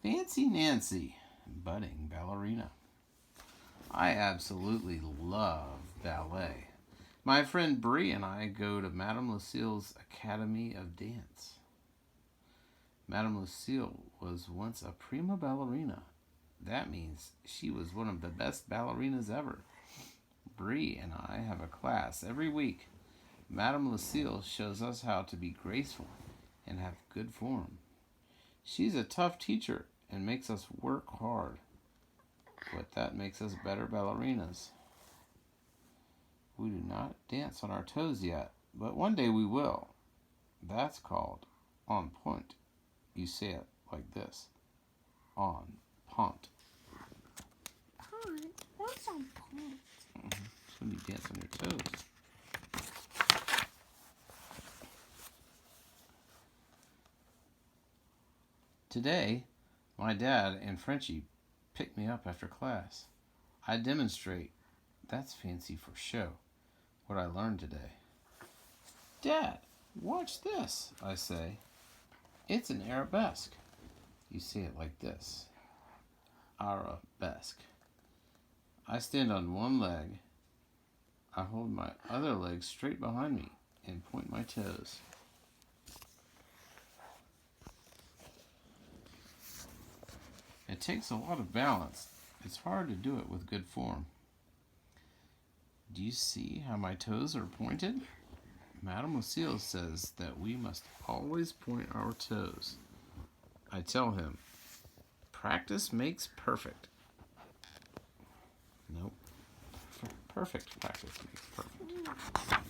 Fancy Nancy, budding ballerina. I absolutely love ballet. My friend Bree and I go to Madame Lucille's Academy of Dance. Madame Lucille was once a prima ballerina. That means she was one of the best ballerinas ever. Bree and I have a class every week. Madame Lucille shows us how to be graceful and have good form. She's a tough teacher and makes us work hard, but that makes us better ballerinas. We do not dance on our toes yet, but one day we will. That's called on point. You say it like this. On point. Point? What's on point? It's when you dance on your toes. Today, my dad and Frenchie pick me up after class. I demonstrate. That's fancy for show. What I learned today. Dad, watch this, I say. It's an arabesque. You say it like this. Arabesque. I stand on one leg. I hold my other leg straight behind me and point my toes. It takes a lot of balance. It's hard to do it with good form. Do you see how my toes are pointed? Madame Lucille says that we must always point our toes. I tell him, practice makes perfect. Nope. Perfect practice makes perfect.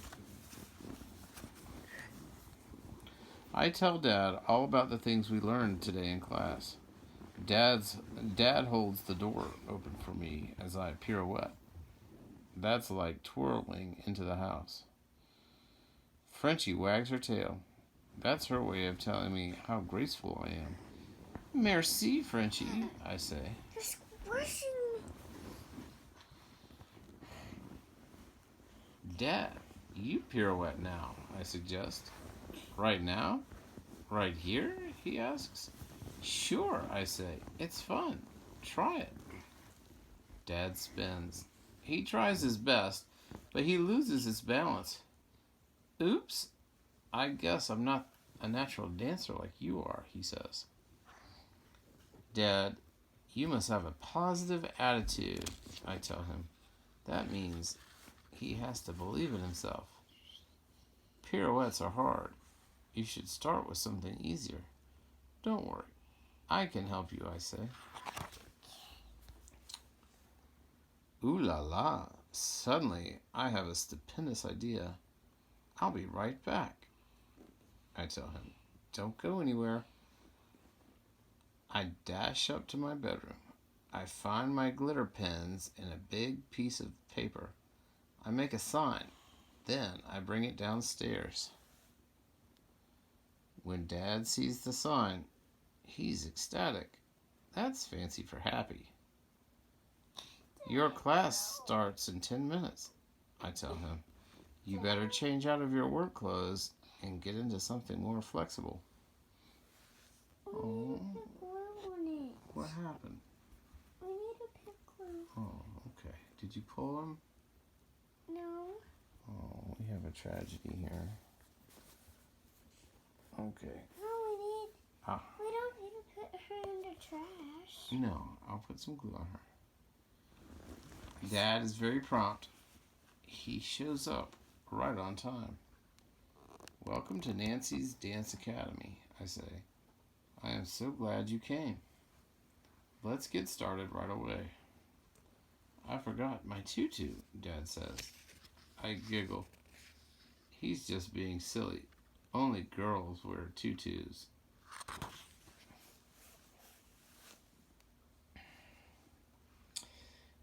I tell Dad all about the things we learned today in class. Dad holds the door open for me as I pirouette. That's like twirling into the house. Frenchie wags her tail. That's her way of telling me how graceful I am. Merci, Frenchie, I say. Just brushing. Dad, you pirouette now, I suggest. Right now? Right here? He asks. Sure, I say. It's fun. Try it. Dad spins. He tries his best, but he loses his balance. Oops. I guess I'm not a natural dancer like you are, he says. Dad, you must have a positive attitude, I tell him. That means he has to believe in himself. Pirouettes are hard. You should start with something easier. Don't worry. I can help you, I say. Ooh la la. Suddenly, I have a stupendous idea. I'll be right back. I tell him, don't go anywhere. I dash up to my bedroom. I find my glitter pens and a big piece of paper. I make a sign. Then I bring it downstairs. When Dad sees the sign, he's ecstatic. That's fancy for happy. Your class starts in 10 minutes, I tell him. You better change out of your work clothes and get into something more flexible. Oh, what happened? We need a pick glue. Oh, okay. Did you pull them? No. Oh, we have a tragedy here. Okay. No, we don't need to put her in the trash. No, I'll put some glue on her. Dad is very prompt. He shows up right on time. Welcome to Nancy's Dance Academy, I say. I am so glad you came. Let's get started right away. I forgot my tutu, Dad says. I giggle. He's just being silly. Only girls wear tutus.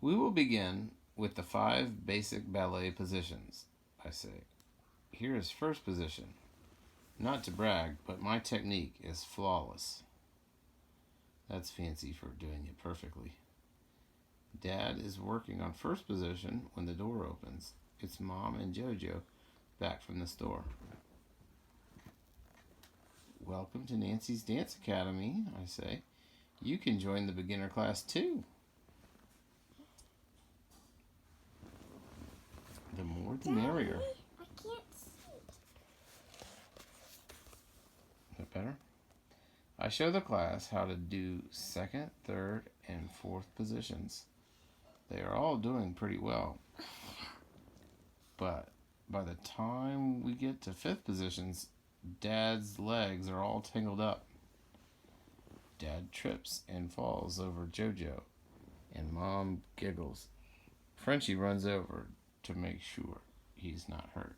We will begin with the 5 basic ballet positions, I say. Here is first position. Not to brag, but my technique is flawless. That's fancy for doing it perfectly. Dad is working on first position when the door opens. It's Mom and Jojo back from the store. Welcome to Nancy's Dance Academy, I say. You can join the beginner class too. The more the merrier. Daddy, I can't see. Is that better? I show the class how to do second, third, and fourth positions. They are all doing pretty well. But by the time we get to fifth positions, Dad's legs are all tangled up. Dad trips and falls over Jojo, and Mom giggles. Frenchie runs over to make sure he's not hurt.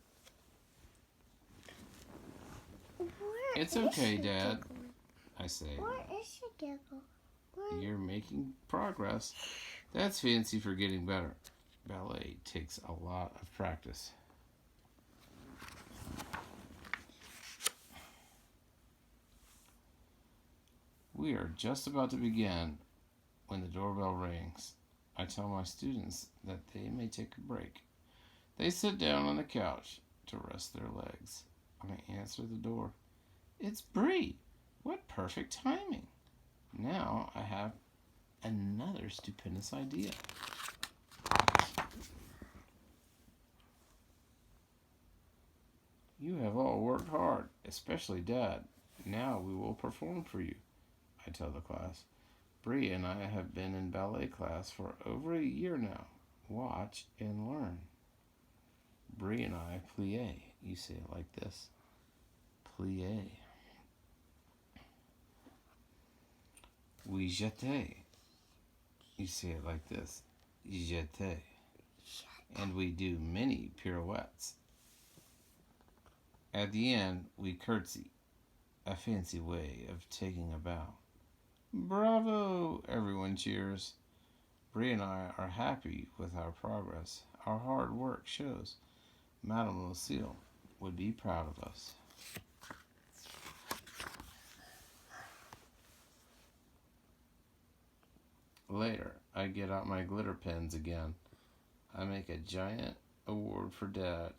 It's okay, Dad, I say. Where is your giggle? You're making progress. That's fancy for getting better. Ballet takes a lot of practice. We are just about to begin when the doorbell rings. I tell my students that they may take a break. They sit down on the couch to rest their legs. I answer the door. It's Bree. What perfect timing. Now I have another stupendous idea. You have all worked hard, especially Dad. Now we will perform for you, I tell the class. Bree and I have been in ballet class for over a year now. Watch and learn. Bree and I plie. You say it like this. Plie. We jete. You say it like this. Jete. And we do many pirouettes. At the end, we curtsy, a fancy way of taking a bow. Bravo! Everyone cheers. Bree and I are happy with our progress. Our hard work shows. Madame Lucille would be proud of us. Later, I get out my glitter pens again. I make a giant award for Dad.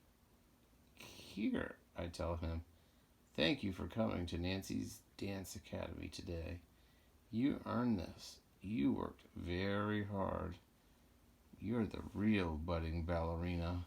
Here, I tell him, thank you for coming to Nancy's Dance Academy today. You earned this. You worked very hard. You're the real budding ballerina.